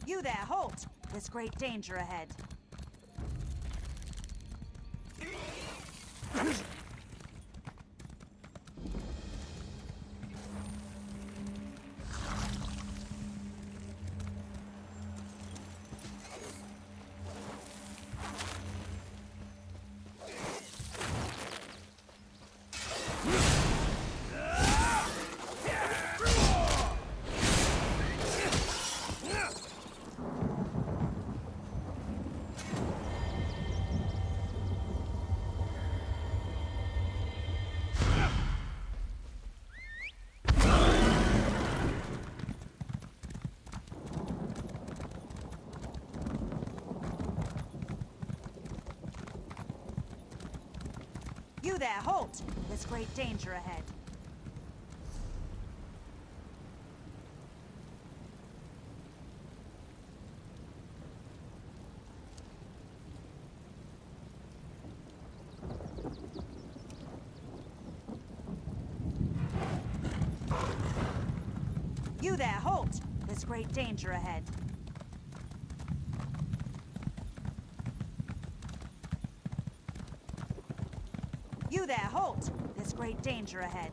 You there, halt! There's great danger ahead. You there, halt! There's great danger ahead. You there, halt! There's great danger ahead. You there, halt! There's great danger ahead.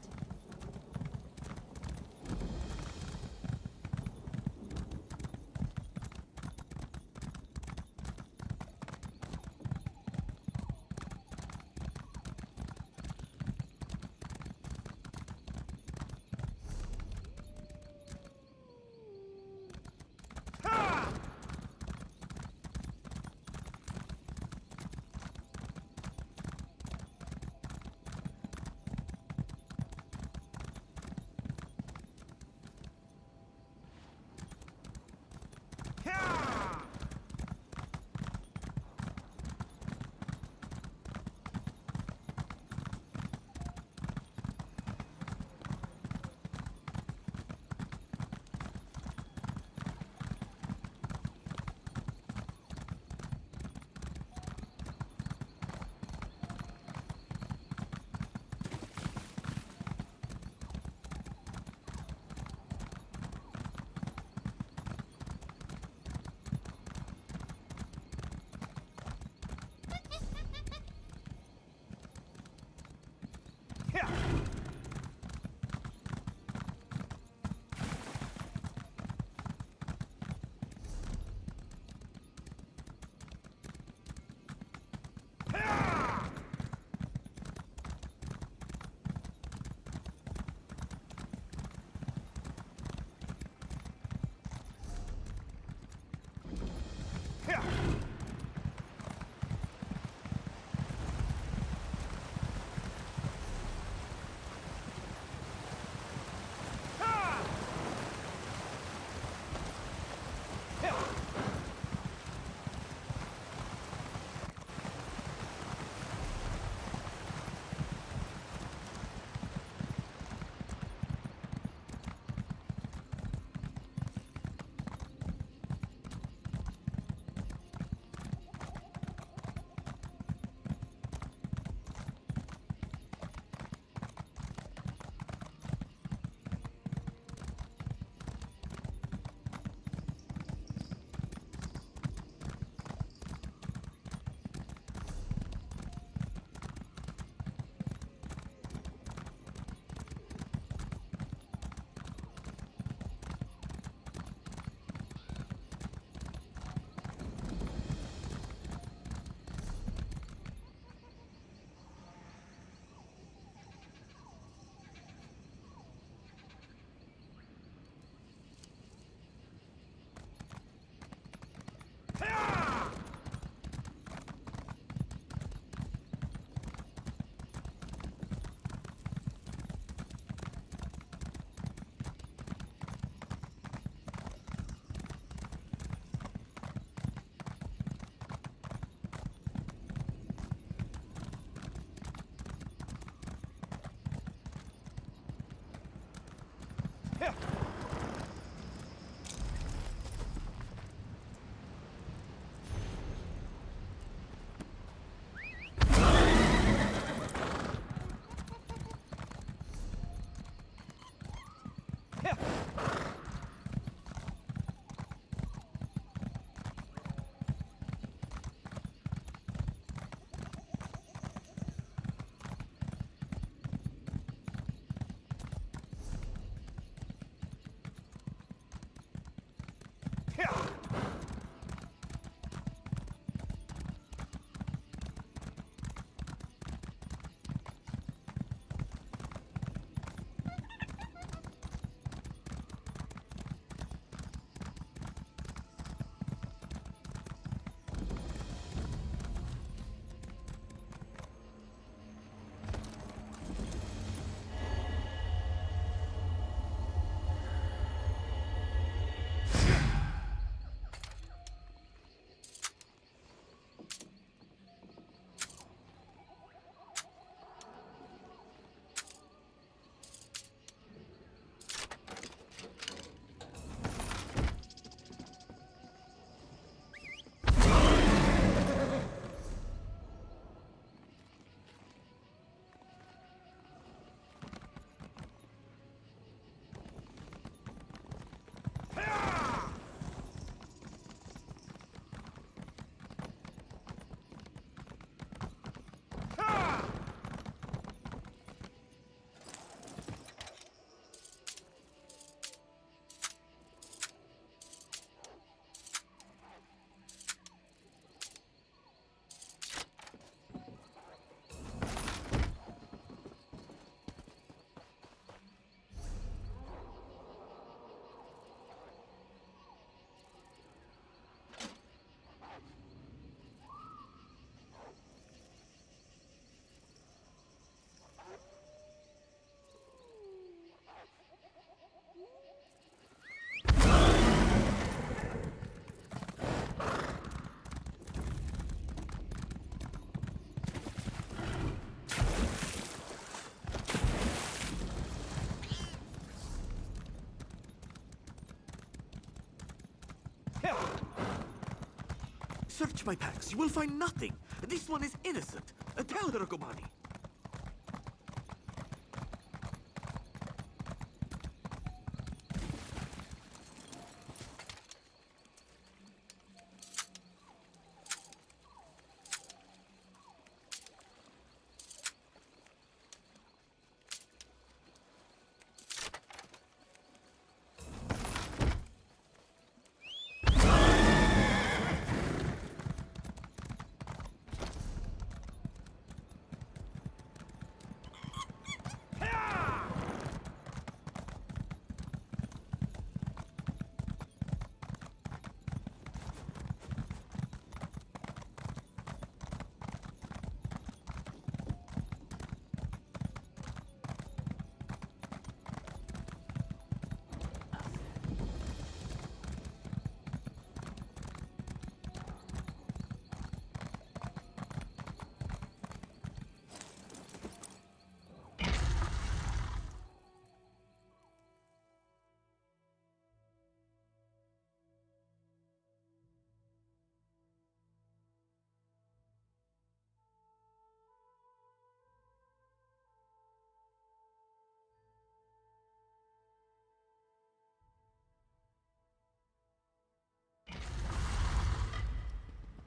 Search my packs. You will find nothing. This one is innocent. Tell Hirokomani.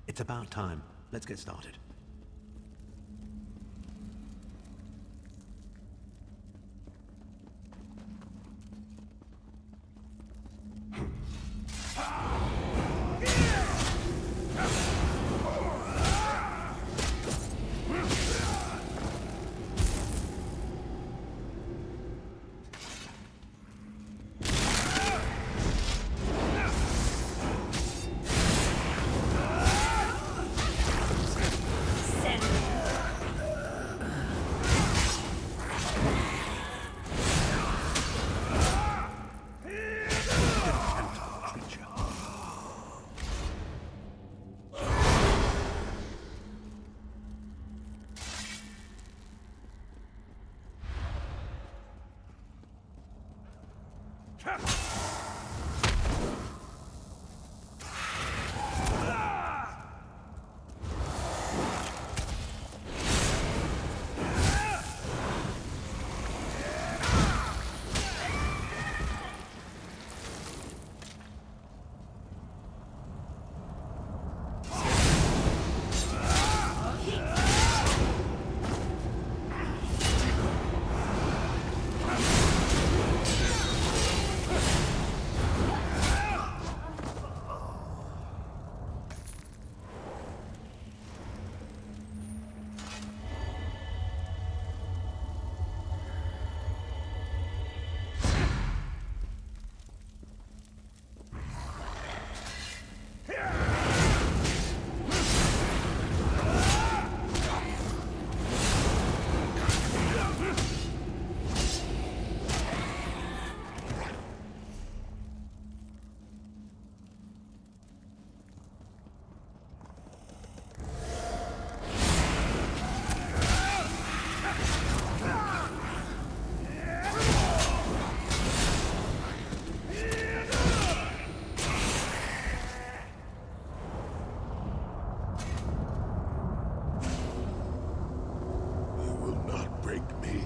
It's about time. Let's get started.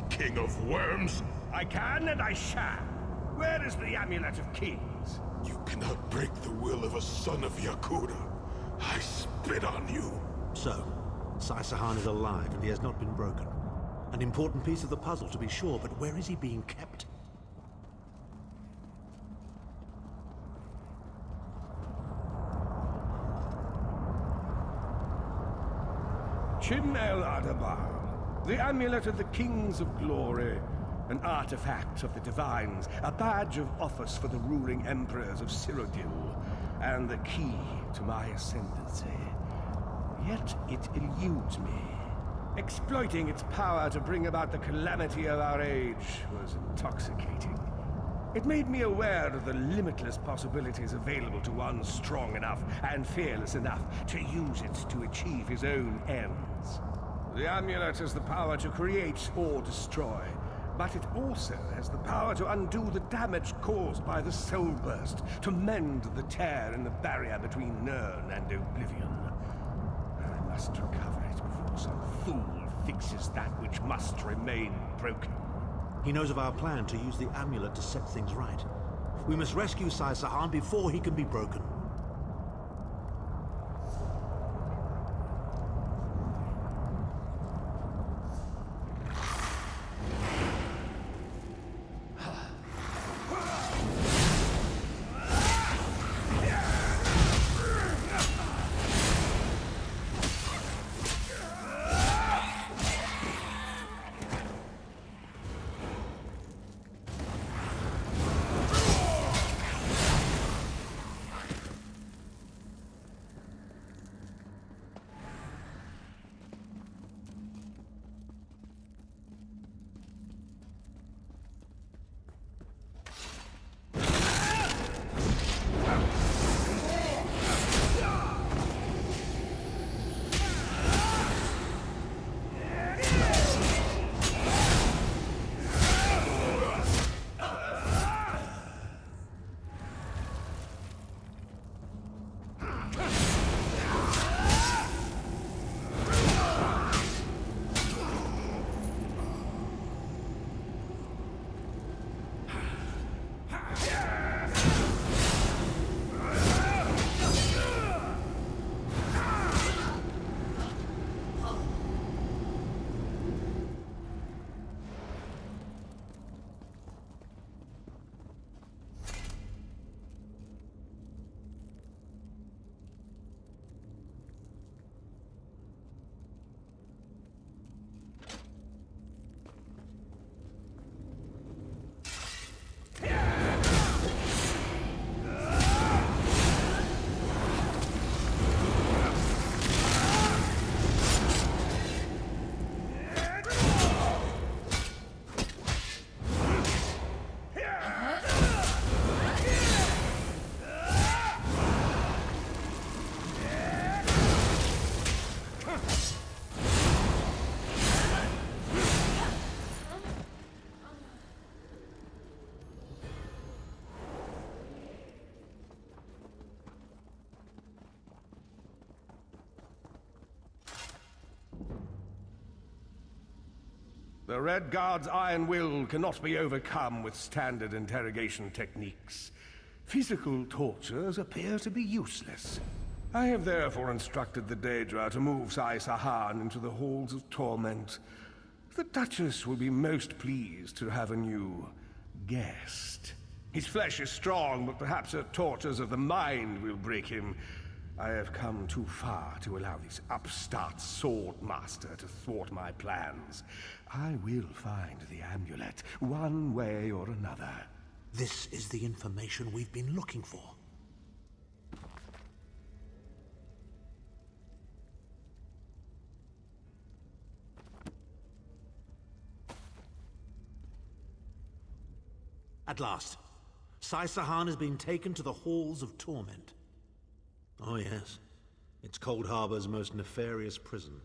King of Worms? I can and I shall. Where is the Amulet of Kings? You cannot break the will of a son of Yakuda. I spit on you. So, Sai-Sahan is alive and he has not been broken. An important piece of the puzzle to be sure, but where is he being kept? Chim El Adabar, the Amulet of the Kings of Glory, an artifact of the Divines, a badge of office for the ruling emperors of Cyrodiil, and the key to my ascendancy. Yet it eludes me. Exploiting its power to bring about the calamity of our age was intoxicating. It made me aware of the limitless possibilities available to one strong enough and fearless enough to use it to achieve his own ends. The amulet has the power to create or destroy, but it also has the power to undo the damage caused by the soul burst, to mend the tear in the barrier between Nirn and Oblivion. I must recover it before some fool fixes that which must remain broken. He knows of our plan to use the amulet to set things right. We must rescue Sai Sahan before he can be broken. The Red Guard's iron will cannot be overcome with standard interrogation techniques. Physical tortures appear to be useless. I have therefore instructed the Daedra to move Sai Sahan into the Halls of Torment. The Duchess will be most pleased to have a new guest. His flesh is strong, but perhaps her tortures of the mind will break him. I have come too far to allow this upstart sword master to thwart my plans. I will find the amulet, one way or another. This is the information we've been looking for. At last, Sai Sahan has been taken to the Halls of Torment. Oh yes, it's Cold Harbor's most nefarious prison.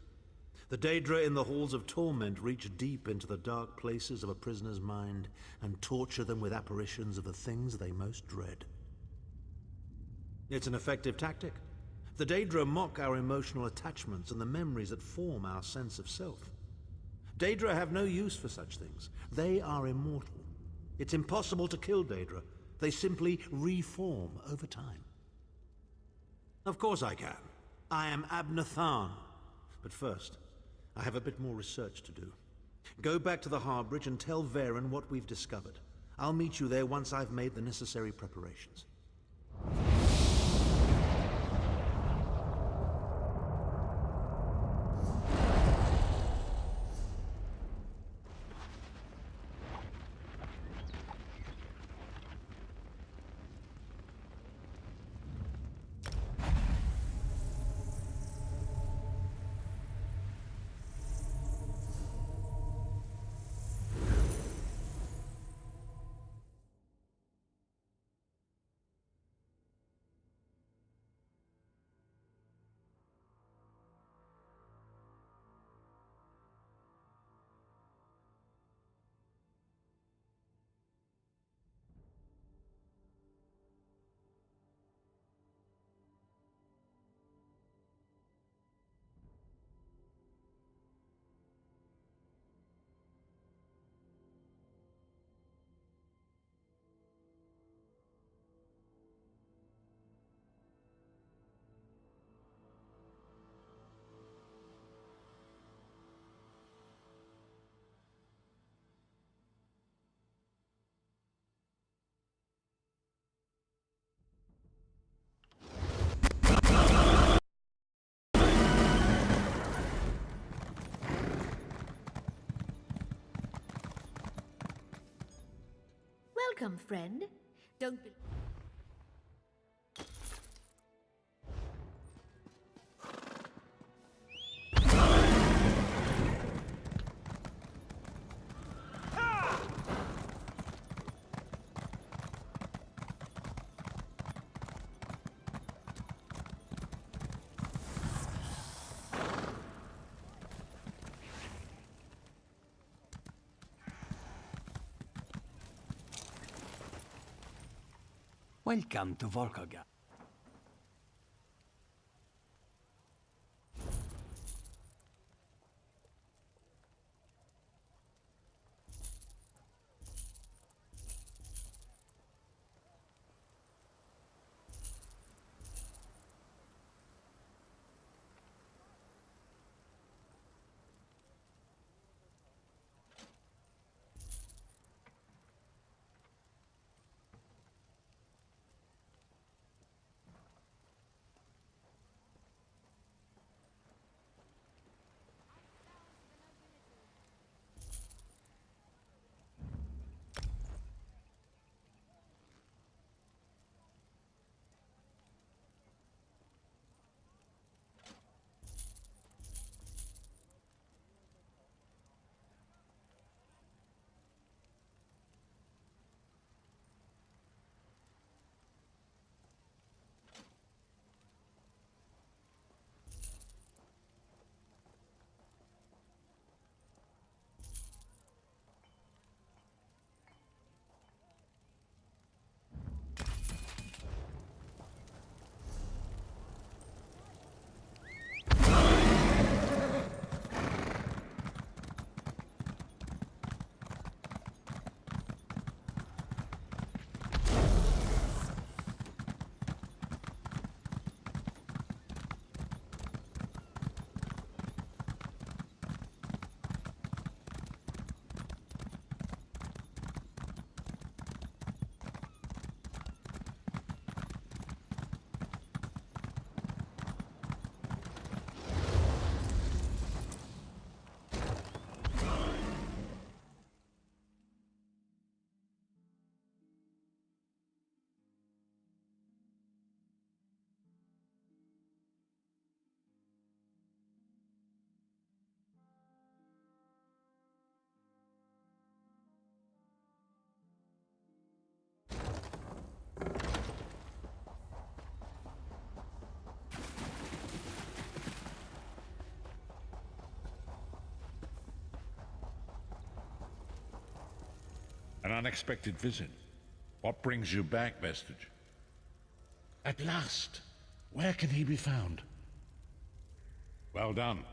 The Daedra in the Halls of Torment reach deep into the dark places of a prisoner's mind and torture them with apparitions of the things they most dread. It's an effective tactic. The Daedra mock our emotional attachments and the memories that form our sense of self. Daedra have no use for such things. They are immortal. It's impossible to kill Daedra. They simply reform over time. Of course I can. I am Abnathan. But first, I have a bit more research to do. Go back to the Harborage and tell Varen what we've discovered. I'll meet you there once I've made the necessary preparations. Welcome, friend. Don't be... Welcome to Volkoga. An unexpected visit. What brings you back, Vestige? At last! Where can he be found? Well done.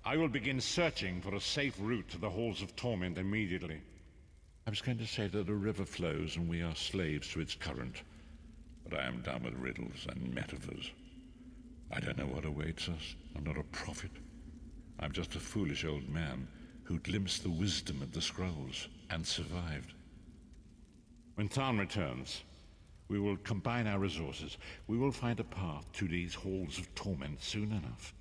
I will begin searching for a safe route to the Halls of Torment immediately. I was going to say that a river flows and we are slaves to its current, but I am done with riddles and metaphors. I don't know what awaits us. I'm not a prophet. I'm just a foolish old man who glimpsed the wisdom of the scrolls and survived. When Tarn returns, we will combine our resources. We will find a path to these Halls of Torment soon enough.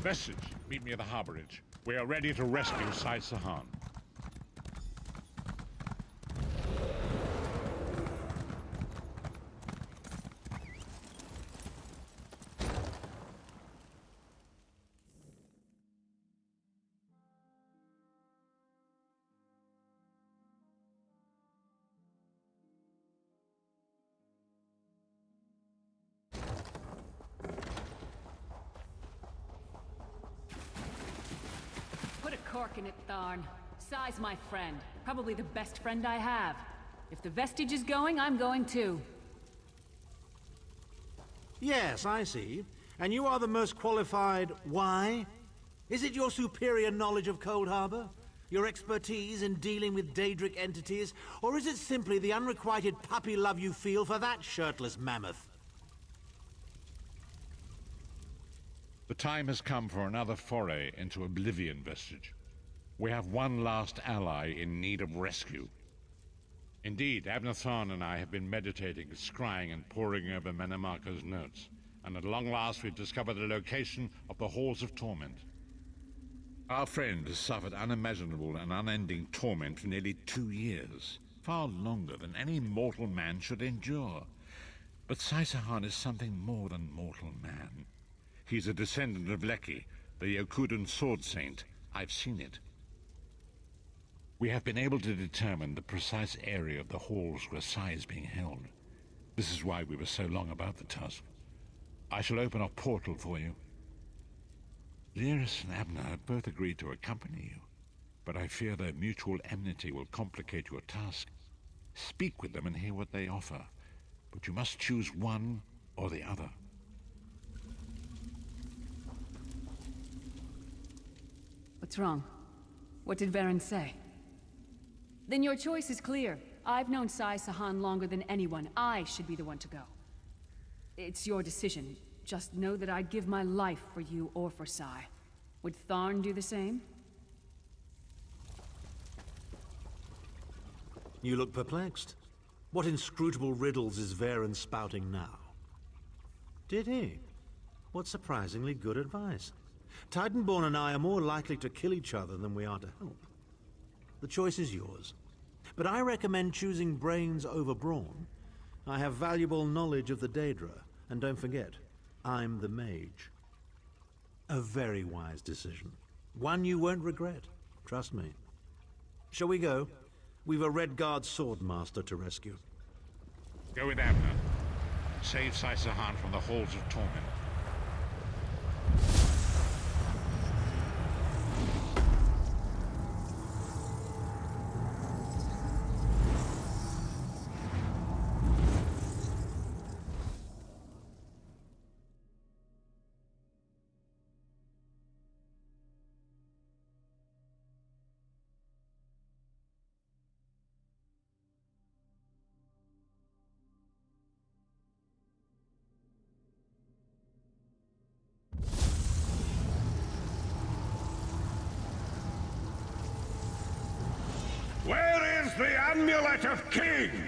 Vestige, meet me at the Harborage. We are ready to rescue Sai Sahan. corking it, Tharn. Sai's my friend. Probably the best friend I have. If the vestige is going, I'm going too. Yes, I see. And you are the most qualified. Why? Is it your superior knowledge of Cold Harbor? Your expertise in dealing with Daedric entities? Or is it simply the unrequited puppy love you feel for that shirtless mammoth? The time has come for another foray into Oblivion, Vestige. We have one last ally in need of rescue. Indeed, Abnathan and I have been meditating, scrying, and poring over Menemarco's notes. And at long last we've discovered the location of the Halls of Torment. Our friend has suffered unimaginable and unending torment for nearly 2 years. Far longer than any mortal man should endure. But Saisahan is something more than mortal man. He's a descendant of Leki, the Yokudan sword saint. I've seen it. We have been able to determine the precise area of the halls where Sai is being held. This is why we were so long about the task. I shall open a portal for you. Lyris and Abner have both agreed to accompany you, but I fear their mutual enmity will complicate your task. Speak with them and hear what they offer, but you must choose one or the other. What's wrong? What did Varen say? Then your choice is clear. I've known Sahan longer than anyone. I should be the one to go. It's your decision. Just know that I'd give my life for you or for Sai. Would Tharn do the same? You look perplexed. What inscrutable riddles is Varen spouting now? Did he? What surprisingly good advice. Titanborn and I are more likely to kill each other than we are to help. The choice is yours. But I recommend choosing brains over brawn. I have valuable knowledge of the Daedra, and don't forget, I'm the mage. A very wise decision. One you won't regret. Trust me. Shall we go? We've a Redguard swordmaster to rescue. Go with Abner. Save Saisahan from the Halls of Torment. Where is the Amulet of Kings?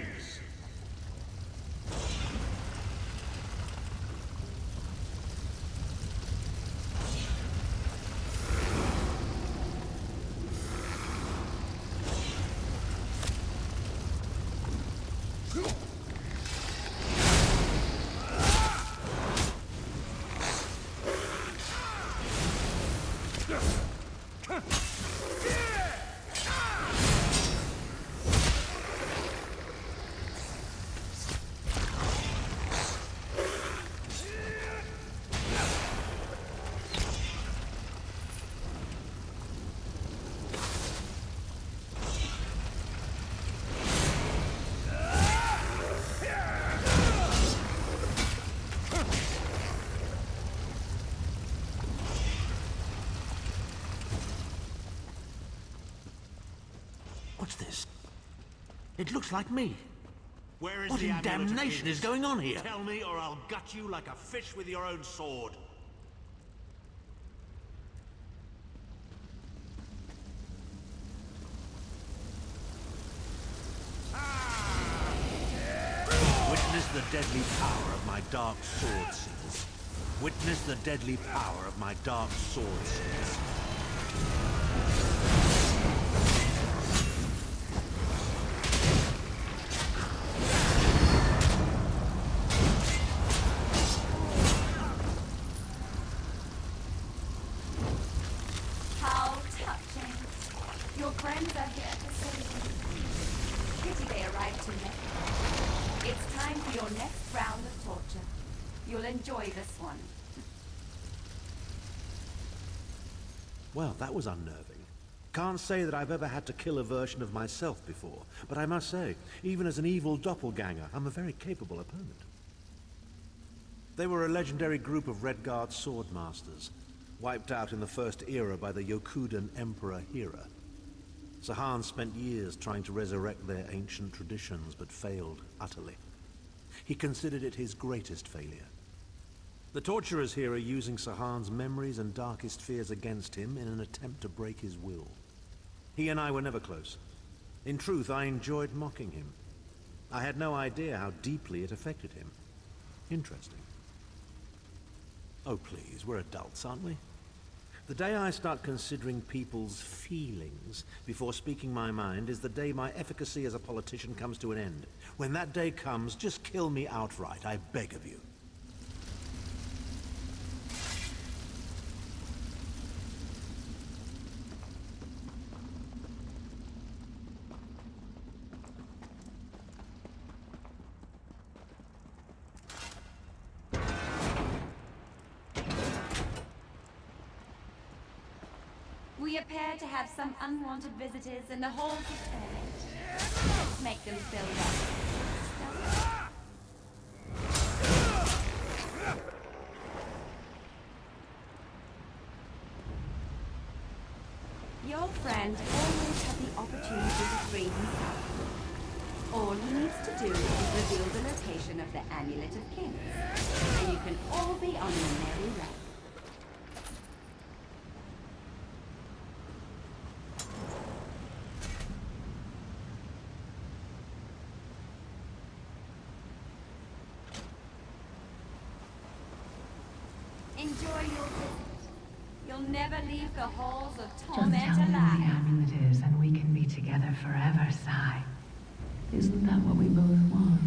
What's this? It looks like me. Where is What the in Amulet of damnation Kings? is going on here? Tell me, or I'll gut you like a fish with your own sword. Witness the deadly power of my dark sword singers. Witness the deadly power of my dark sword singers. How touching. Your friends are here to save you. Pity they arrived too late. It's time for your next round of torture. You'll enjoy this one. Well, that was unnerving. Can't say that I've ever had to kill a version of myself before, but I must say, even as an evil doppelganger, I'm a very capable opponent. They were a legendary group of Redguard swordmasters, wiped out in the First Era by the Yokudan Emperor Hera. Sahan spent years trying to resurrect their ancient traditions, but failed utterly. He considered it his greatest failure. The torturers here are using Sahan's memories and darkest fears against him in an attempt to break his will. He and I were never close. In truth, I enjoyed mocking him. I had no idea how deeply it affected him. Interesting. Oh please, we're adults, aren't we? The day I start considering people's feelings before speaking my mind is the day my efficacy as a politician comes to an end. When that day comes, just kill me outright, I beg of you. We appear to have some unwanted visitors in the halls of torment. Let's make them feel welcome. Your friend always had the opportunity to free himself. All he needs to do is reveal the location of the Amulet of Kings, and you can all be on your merry way. Enjoy your visit. You'll never leave the halls of Just torment tell me where the alive. amulet is and we can be together forever, Sai. Isn't that what we both want?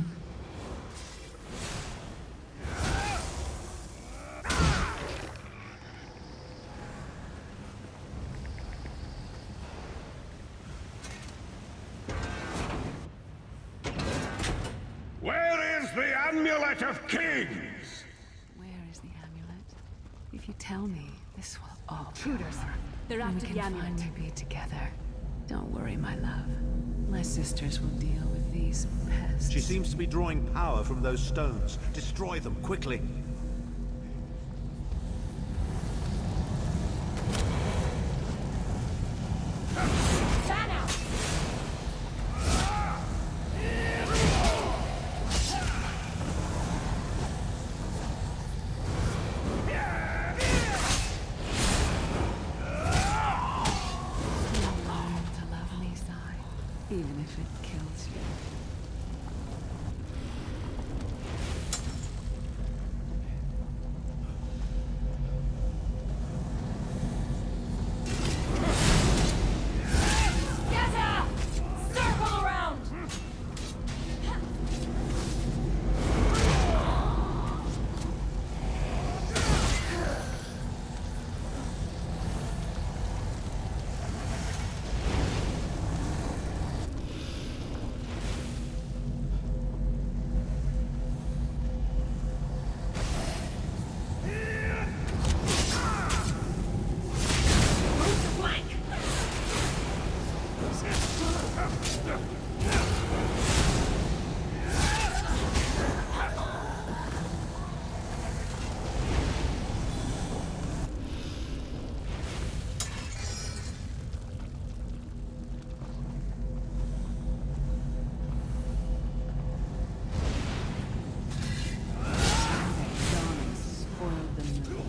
Where is the Amulet of Kings? Where is the amulet? If you tell me, this will all be Intruders. over. They're And after we the can amulet. finally be together. Don't worry, my love. My sisters will deal with these pests. She seems to be drawing power from those stones. Destroy them, quickly. Fan out! You'll learn to love me, Sai, even if it kills you. Scatter! Circle around! Move the flank! Dawn spoiled the mood.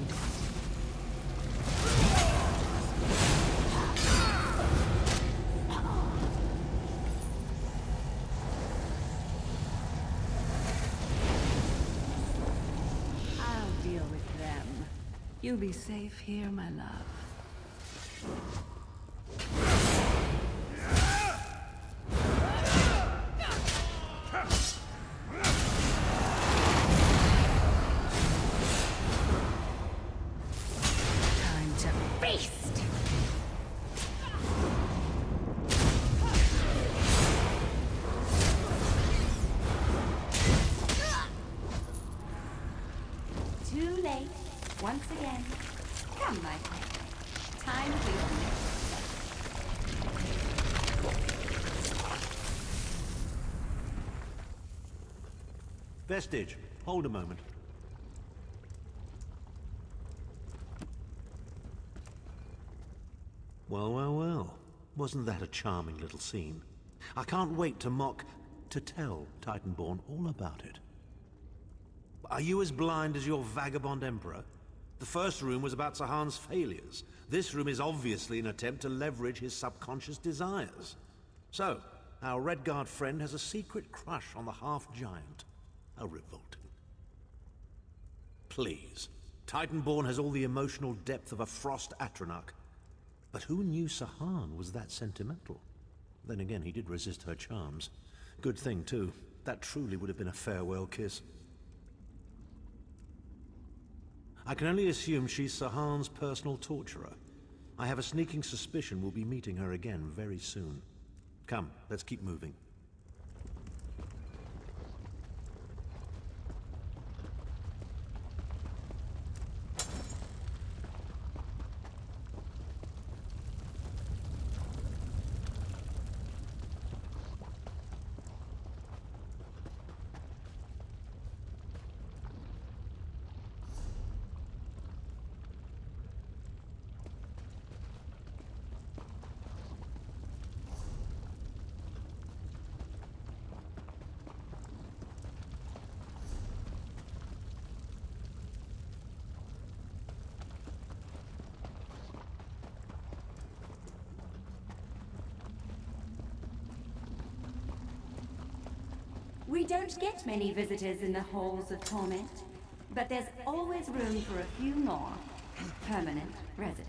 I'll deal with them. You'll be safe here, my love. Time to feast! Too late. Once again. Come, my friend. Time for your next step. Vestige, hold a moment. Well, well, well. Wasn't that a charming little scene? I can't wait to tell Titanborn all about it. Are you as blind as your vagabond emperor? The first room was about Sahan's failures. This room is obviously an attempt to leverage his subconscious desires. So, our Redguard friend has a secret crush on the half-giant. How revolting. Please. Titanborn has all the emotional depth of a Frost Atronach. But who knew Sahan was that sentimental? Then again, he did resist her charms. Good thing, too. That truly would have been a farewell kiss. I can only assume she's Sahan's personal torturer. I have a sneaking suspicion we'll be meeting her again very soon. Come, let's keep moving. We don't get many visitors in the Halls of Torment, but there's always room for a few more permanent residents.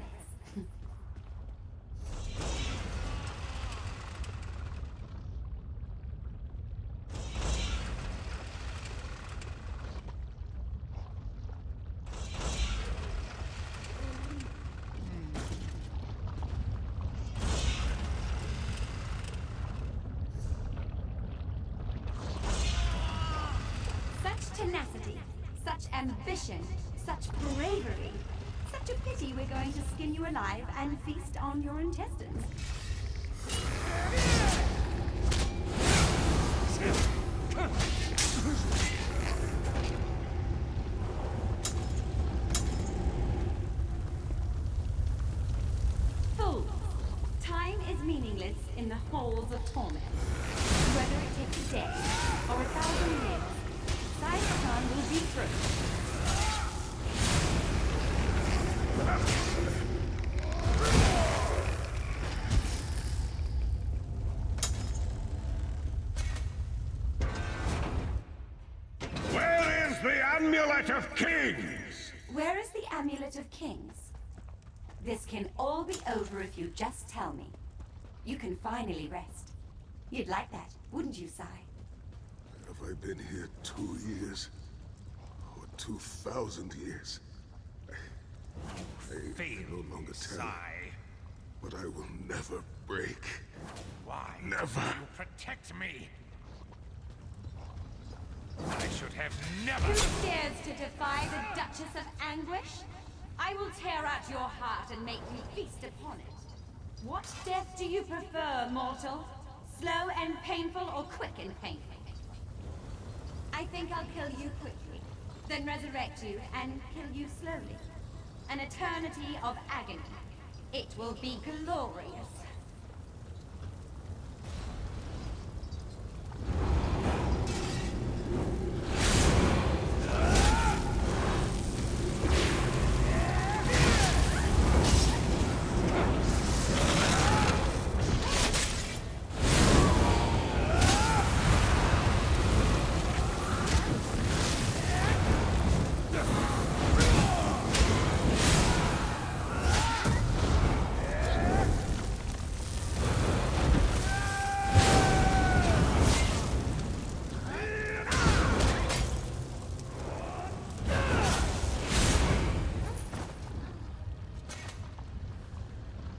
Tenacity, such ambition, such bravery. Such a pity we're going to skin you alive and feast on your intestines. Fools! Time is meaningless in the Halls of Torment. Whether it takes a day or 1,000 years, Sahan will be through. Where is the Amulet of Kings? Where is the Amulet of Kings? This can all be over if you just tell me. You can finally rest. You'd like that, wouldn't you, Sai? Have I been here 2 years? Or 2,000 years? I no longer tell. But I will never break. Why? Never. You protect me. I should have never. Who dares to defy the Duchess of Anguish? I will tear out your heart and make you feast upon it. What death do you prefer, mortal? Slow and painful or quick and painful? I think I'll kill you quickly, then resurrect you and kill you slowly. An eternity of agony. It will be glorious.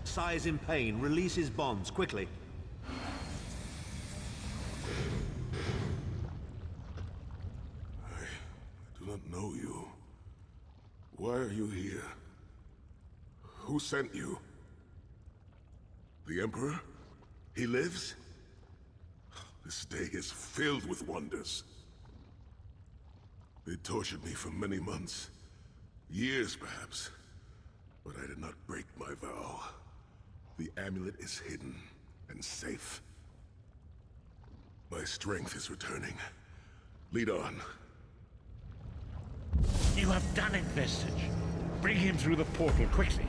Sai is in pain. Release his bonds, quickly. I do not know you. Why are you here? Who sent you? The Emperor? He lives? This day is filled with wonders. They tortured me for many months. Years, perhaps. But I did not break my vow. The amulet is hidden and safe. My strength is returning. Lead on. You have done it, Vestige. Bring him through the portal quickly.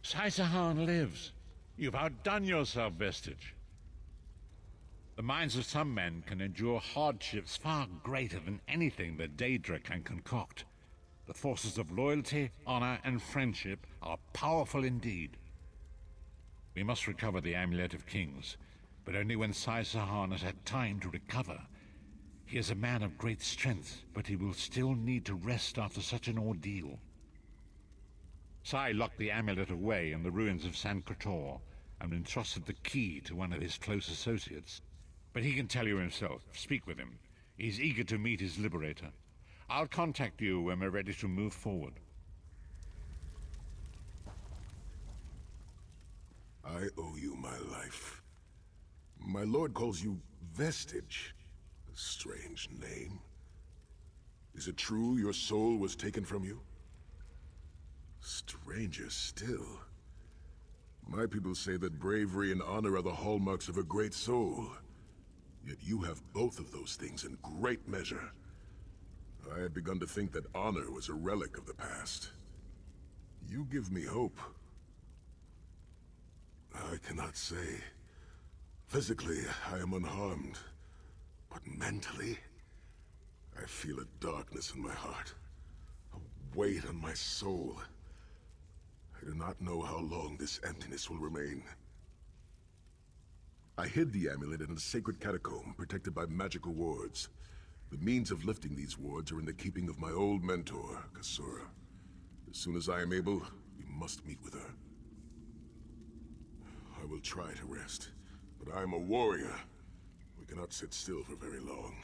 Saisahan lives. You've outdone yourself, Vestige. The minds of some men can endure hardships far greater than anything that Daedra can concoct. The forces of loyalty, honor, and friendship are powerful indeed. We must recover the Amulet of Kings, but only when Saisahan has had time to recover. He is a man of great strength, but he will still need to rest after such an ordeal. Sai locked the amulet away in the ruins of San Krator and entrusted the key to one of his close associates. But he can tell you himself. Speak with him. He's eager to meet his liberator. I'll contact you when we're ready to move forward. I owe you my life. My lord calls you Vestige. A strange name. Is it true your soul was taken from you? Stranger still. My people say that bravery and honor are the hallmarks of a great soul. Yet you have both of those things in great measure. I had begun to think that honor was a relic of the past. You give me hope. I cannot say. Physically, I am unharmed. But mentally, I feel a darkness in my heart. A weight on my soul. I do not know how long this emptiness will remain. I hid the amulet in a sacred catacomb protected by magical wards. The means of lifting these wards are in the keeping of my old mentor, Kasura. As soon as I am able, we must meet with her. I will try to rest, but I am a warrior. We cannot sit still for very long.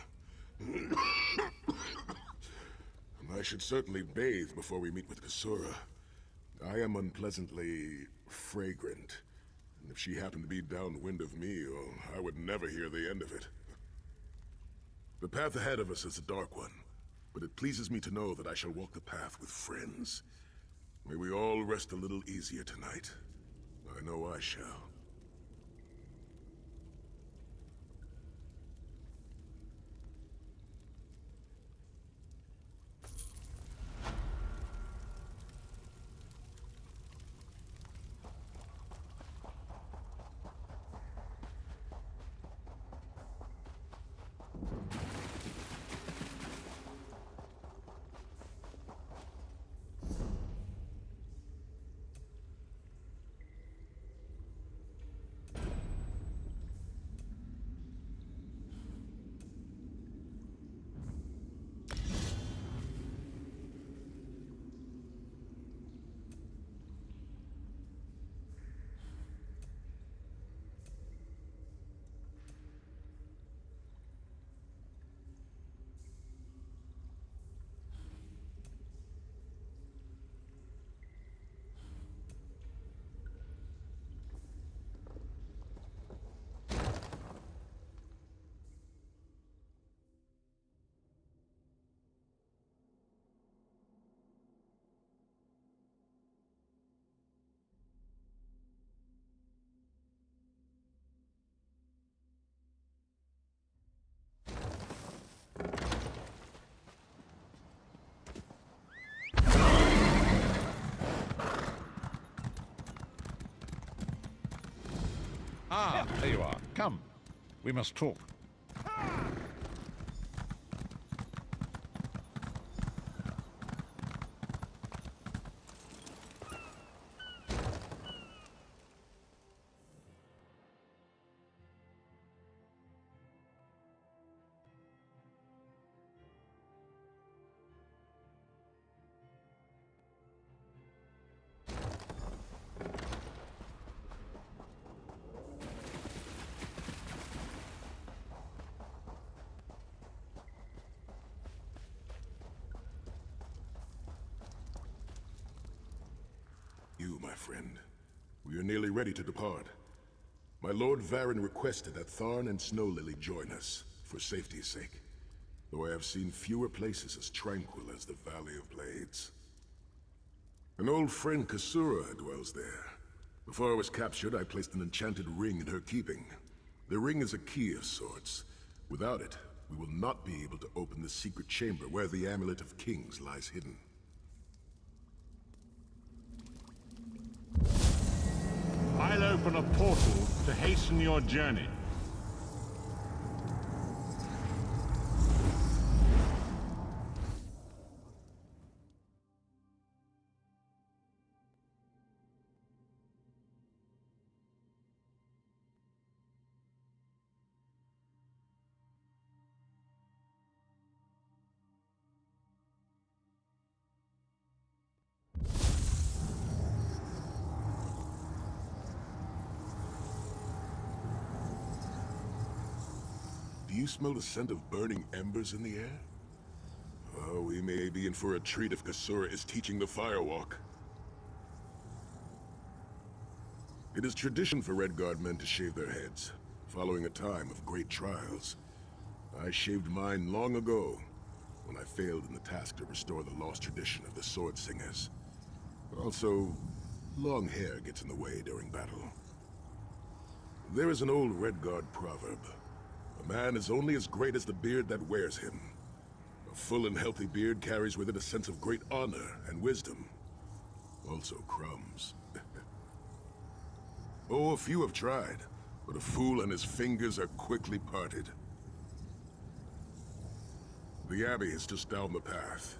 I should certainly bathe before we meet with Kasura. I am unpleasantly fragrant, and if she happened to be downwind of me, well, I would never hear the end of it. The path ahead of us is a dark one, but it pleases me to know that I shall walk the path with friends. May we all rest a little easier tonight. I know I shall. Ah, there you are. Come. We must talk. my friend. We are nearly ready to depart. My Lord Varen requested that Tharn and Snow Lily join us, for safety's sake. Though I have seen fewer places as tranquil as the Valley of Blades. An old friend, Kasura, dwells there. Before I was captured, I placed an enchanted ring in her keeping. The ring is a key of sorts. Without it, we will not be able to open the secret chamber where the Amulet of Kings lies hidden. I'll open a portal to hasten your journey. Do you smell the scent of burning embers in the air? Oh, we may be in for a treat if Kasura is teaching the Firewalk. It is tradition for Redguard men to shave their heads, following a time of great trials. I shaved mine long ago, when I failed in the task to restore the lost tradition of the Sword Singers. Also, long hair gets in the way during battle. There is an old Redguard proverb. A man is only as great as the beard that wears him. A full and healthy beard carries with it a sense of great honor and wisdom. Also crumbs. Oh, a few have tried, but a fool and his fingers are quickly parted. The Abbey is just down the path.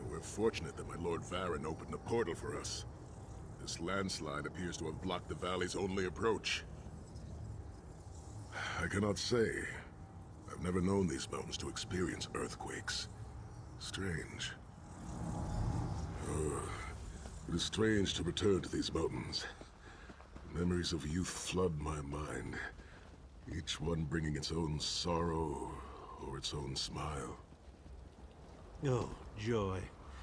We're fortunate that my Lord Varen opened a portal for us. This landslide appears to have blocked the valley's only approach. I cannot say. I've never known these mountains to experience earthquakes. Strange. Oh, it is strange to return to these mountains. Memories of youth flood my mind, each one bringing its own sorrow or its own smile. Oh, joy.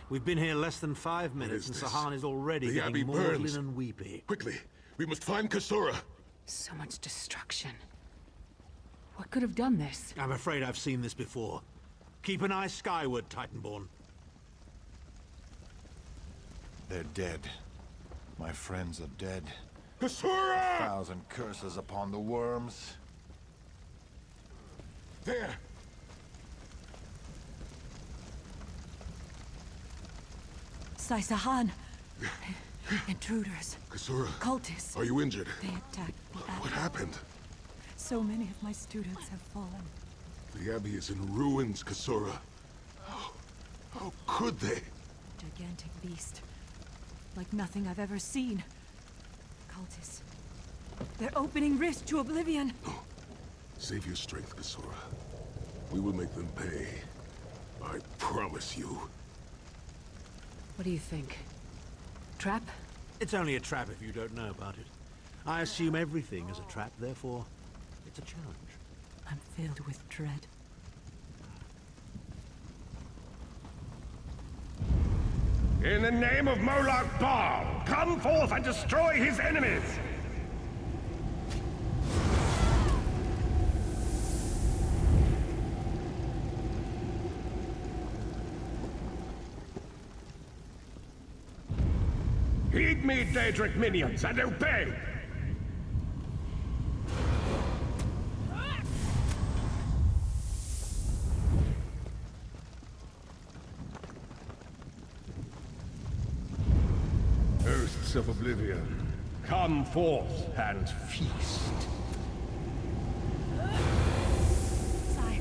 We've been here less than 5 minutes, and Sahan is already The getting Abbey maudlin burns. and weepy. Quickly, we must find Kasura! So much destruction. What could have done this? I'm afraid I've seen this before. Keep an eye skyward, Titanborn. They're dead. My friends are dead. Kasura! 1,000 curses upon the worms. There! Saisahan. Intruders. Kasura, Cultists. are you injured? They attacked the Abbey. What happened? So many of my students have fallen. The Abbey is in ruins, Kasura. How could they? Gigantic beast. Like nothing I've ever seen. Cultists. They're opening rift to oblivion. No. Save your strength, Kasura. We will make them pay. I promise you. What do you think? Trap? It's only a trap if you don't know about it. I assume everything is a trap, therefore, it's a challenge. I'm filled with dread. In the name of Moloch Baal, come forth and destroy his enemies! Heed me, Daedric minions, and obey! Hosts of Oblivion, come forth and feast. Sai,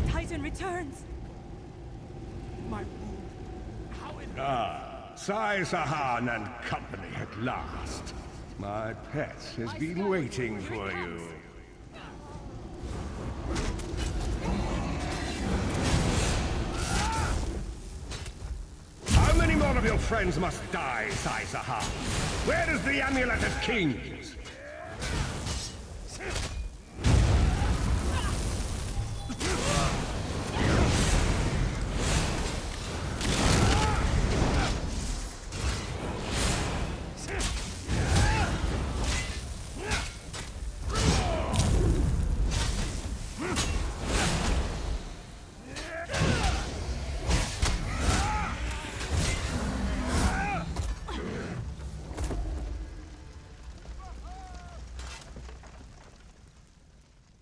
the Titan returns! Sai Sahan and company at last. My pet has been waiting for you. How many more of your friends must die, Sai Sahan? Where is the Amulet of Kings?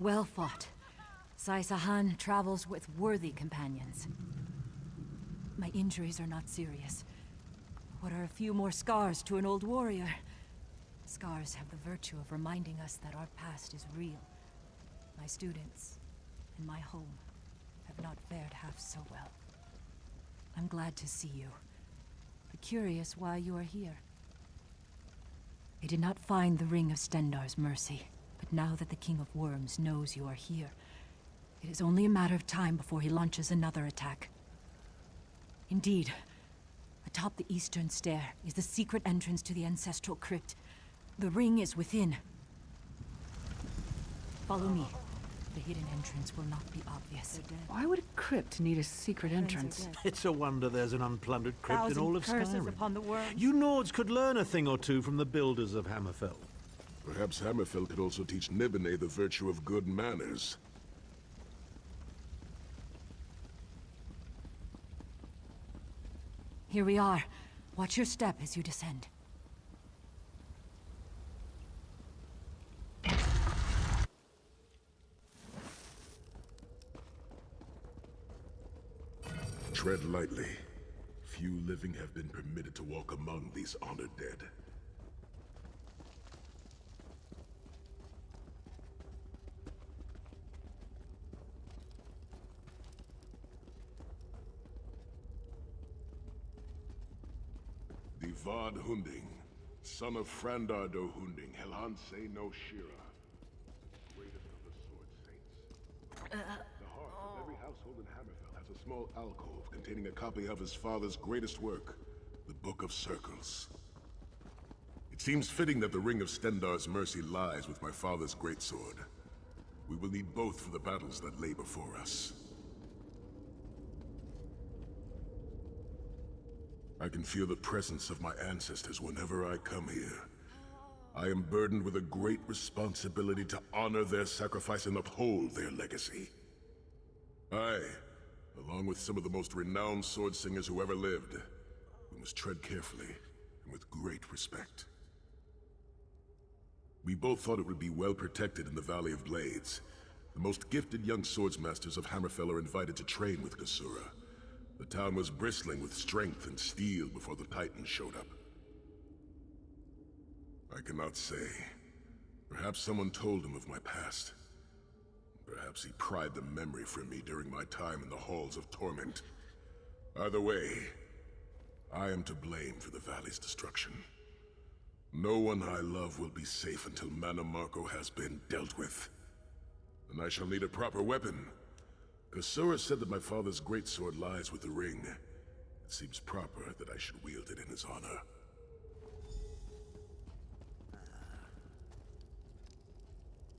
Well fought. Sai-Sahan travels with worthy companions. My injuries are not serious. What are a few more scars to an old warrior? Scars have the virtue of reminding us that our past is real. My students and my home have not fared half so well. I'm glad to see you, but curious why you are here. I did not find the Ring of Stendarr's mercy, but now that the King of Worms knows you are here, it is only a matter of time before he launches another attack. Indeed, atop the eastern stair is the secret entrance to the ancestral crypt. The ring is within. Follow me. The hidden entrance will not be obvious. Why would a crypt need a secret entrance? It's a wonder there's an unplundered crypt in all of curses Skyrim. upon the worms. You Nords could learn a thing or two from the builders of Hammerfell. Perhaps Hammerfell could also teach Nibene the virtue of good manners. Here we are. Watch your step as you descend. Tread lightly. Few living have been permitted to walk among these honored dead. The Vard Hunding, son of Frandar do Hunding, Helhanse no Shira, the greatest of the Sword Saints. The hearth of every household in Hammerfell has a small alcove containing a copy of his father's greatest work, the Book of Circles. It seems fitting that the Ring of Stendarr's mercy lies with my father's greatsword. We will need both for the battles that lay before us. I can feel the presence of my ancestors whenever I come here. I am burdened with a great responsibility to honor their sacrifice and uphold their legacy. I, along with some of the most renowned sword singers who ever lived, we must tread carefully and with great respect. We both thought it would be well protected in the Valley of Blades. The most gifted young swordsmasters of Hammerfell are invited to train with Kasura. The town was bristling with strength and steel before the Titans showed up. I cannot say. Perhaps someone told him of my past. Perhaps he pried the memory from me during my time in the Halls of Torment. Either way, I am to blame for the Valley's destruction. No one I love will be safe until Mana Marco has been dealt with. And I shall need a proper weapon. Kasura said that my father's greatsword lies with the ring. It seems proper that I should wield it in his honor.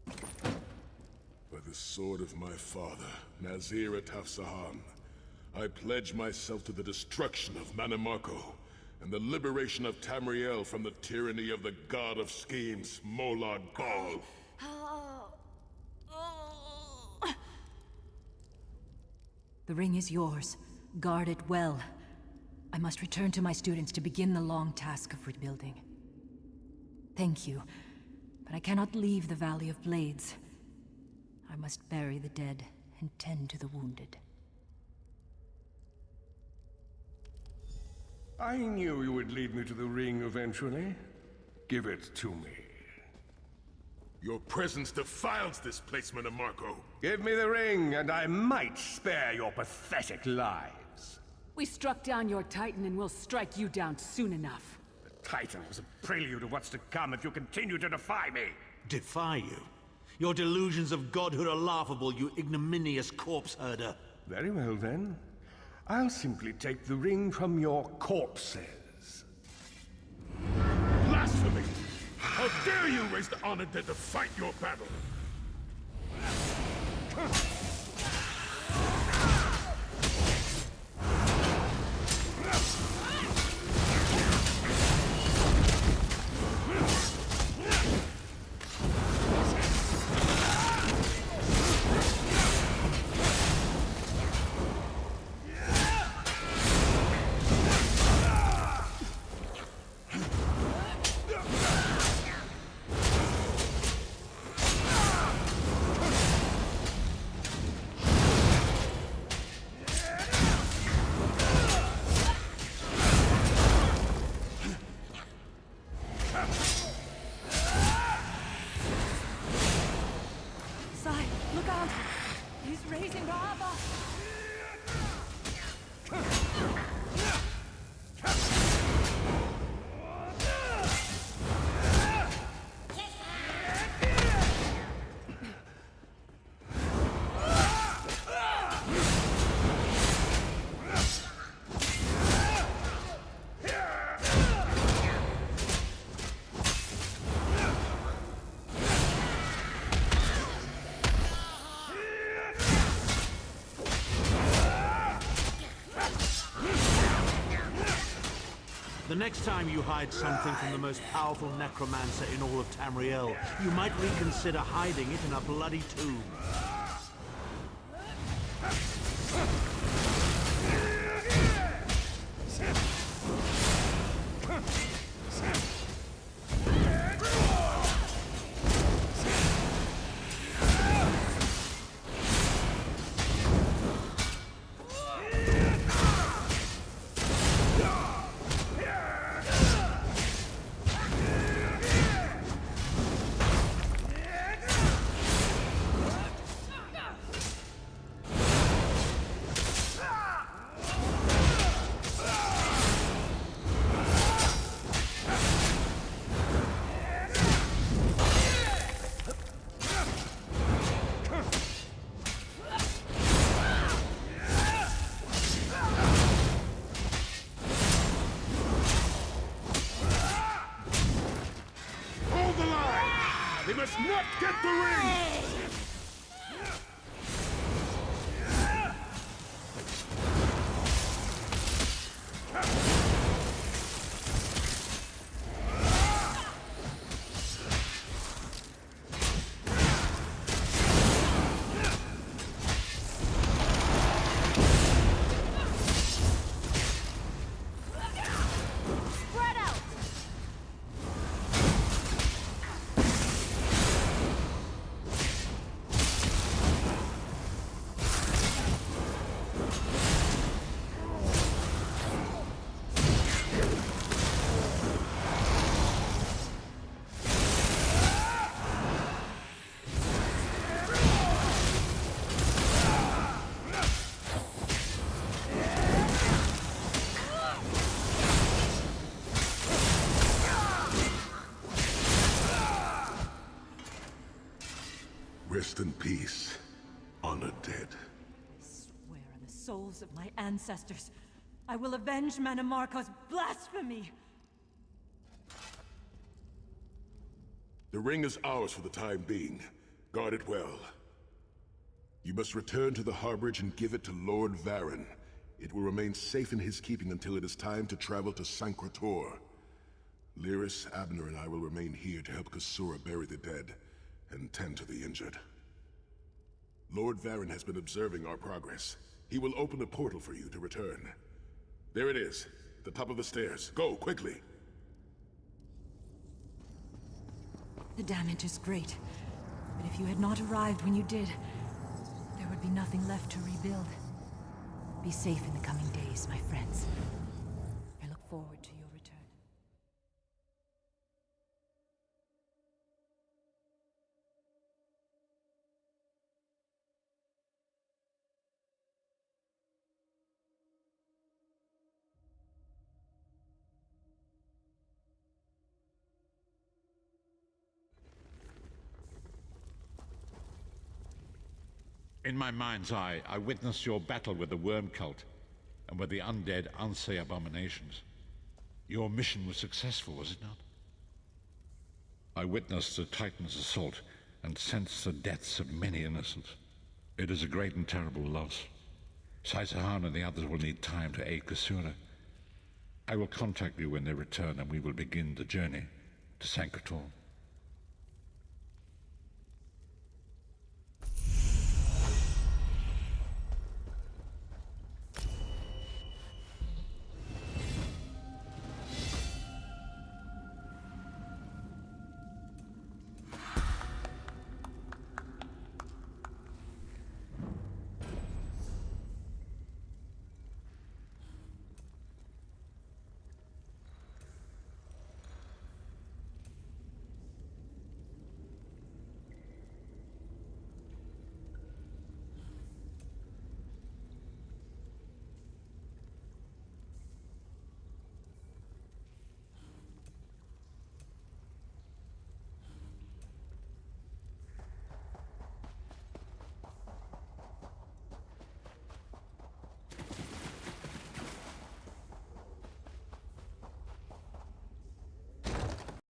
By the sword of my father, Nazir Ataf-Sahan, I pledge myself to the destruction of Mana Marco and the liberation of Tamriel from the tyranny of the god of schemes, Molag Bal. The ring is yours. Guard it well. I must return to my students to begin the long task of rebuilding. Thank you, but I cannot leave the Valley of Blades. I must bury the dead and tend to the wounded. I knew you would lead me to the ring eventually. Give it to me. Your presence defiles this place, Mana Marco. Give me the ring, and I might spare your pathetic lives. We struck down your Titan and we'll strike you down soon enough. The Titan was a prelude of what's to come if you continue to defy me. Defy you? Your delusions of godhood are laughable, you ignominious corpse herder. Very well, then. I'll simply take the ring from your corpses. Blasphemy! How dare you raise the honored dead to fight your battle? raising lava! The next time you hide something from the most powerful necromancer in all of Tamriel, you might reconsider hiding it in a bloody tomb. They must not get the ring! Rest in peace, honored dead. I swear on the souls of my ancestors, I will avenge Manamarco's blasphemy! The ring is ours for the time being. Guard it well. You must return to the Harborage and give it to Lord Varen. It will remain safe in his keeping until it is time to travel to Sancrator. Lyris, Abner, and I will remain here to help Kasura bury the dead and tend to the injured. Lord Varen has been observing our progress. He will open a portal for you to return. There it is, the top of the stairs. Go, quickly! The damage is great, but if you had not arrived when you did, there would be nothing left to rebuild. Be safe in the coming days, my friends. I look forward to your return. In my mind's eye, I witnessed your battle with the worm cult and with the undead Unsay abominations. Your mission was successful, was it not? I witnessed the Titan's assault and sensed the deaths of many innocents. It is a great and terrible loss. Saisahan and the others will need time to aid Kasura. I will contact you when they return and we will begin the journey to Sancrator.